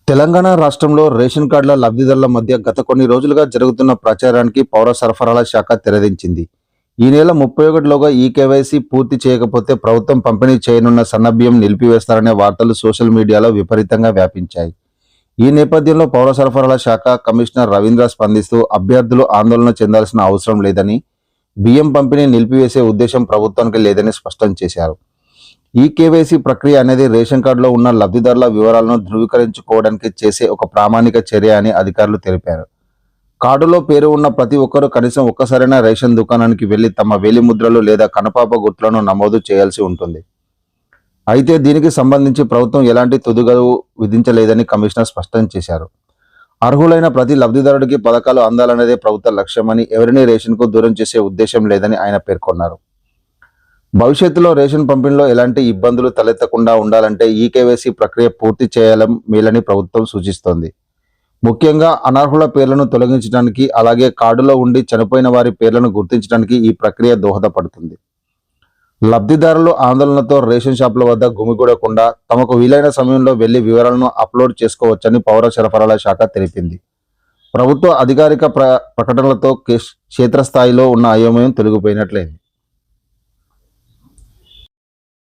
తెలంగాణ రాష్ట్రంలో రేషన్ కార్డుల లబ్ధిదారుల మధ్య గత కొన్ని రోజులుగా జరుగుతున్న ప్రచారానికి పౌర సరఫరాల శాఖ తెరదించింది. ఈ నెల 31లోగా ఈ కేవైసీ పూర్తి చేయకపోతే ప్రభుత్వం పంపిణీ చేయనున్న సన్నబియ్యం నిలిపివేస్తారనే వార్తలు సోషల్ మీడియాలో విపరీతంగా వ్యాపించాయి. ఈ నేపథ్యంలో పౌర సరఫరాల శాఖ కమిషనర్ రవీంద్ర స్పందిస్తూ అభ్యర్థులు ఆందోళన చెందాల్సిన అవసరం లేదని, బియ్యం పంపిణీ నిలిపివేసే ఉద్దేశం ప్రభుత్వానికి లేదని స్పష్టం చేశారు. ఈ కేవైసీ ప్రక్రియ అనేది రేషన్ కార్డులో ఉన్న లబ్ధిదారుల వివరాలను ధృవీకరించుకోవడానికి చేసే ఒక ప్రామాణిక చర్య అని అధికారులు తెలిపారు. కార్డులో పేరు ఉన్న ప్రతి ఒక్కరూ కనీసం ఒక్కసారైనా రేషన్ దుకాణానికి వెళ్లి తమ వేలిముద్రలు లేదా కనుపాప గుర్తులను నమోదు చేయాల్సి ఉంటుంది. అయితే దీనికి సంబంధించి ప్రభుత్వం ఎలాంటి తుదిగడువు విధించలేదని కమిషనర్ స్పష్టం చేశారు. అర్హులైన ప్రతి లబ్ధిదారుడికి పథకాలు అందాలనేదే ప్రభుత్వ లక్ష్యమని, ఎవరినీ రేషన్కు దూరం చేసే ఉద్దేశం లేదని ఆయన పేర్కొన్నారు. భవిష్యత్తులో రేషన్ పంపిణీలో ఎలాంటి ఇబ్బందులు తలెత్తకుండా ఉండాలంటే ఈ కేవైసీ ప్రక్రియ పూర్తి చేయడం మేలని ప్రభుత్వం సూచిస్తోంది. ముఖ్యంగా అనర్హుల పేర్లను తొలగించడానికి, అలాగే కార్డులో ఉండి చనిపోయిన వారి పేర్లను గుర్తించడానికి ఈ ప్రక్రియ దోహదపడుతుంది. లబ్ధిదారులు ఆందోళనతో రేషన్ షాపుల వద్ద గుమిగూడకుండా తమకు వీలైన సమయంలో వెళ్లి వివరాలను అప్లోడ్ చేసుకోవచ్చని పౌర సరఫరాల శాఖ తెలిపింది. ప్రభుత్వ అధికారిక ప్రకటనలతో క్షేత్రస్థాయిలో ఉన్న అయోమయం తొలగిపోయినట్లయింది.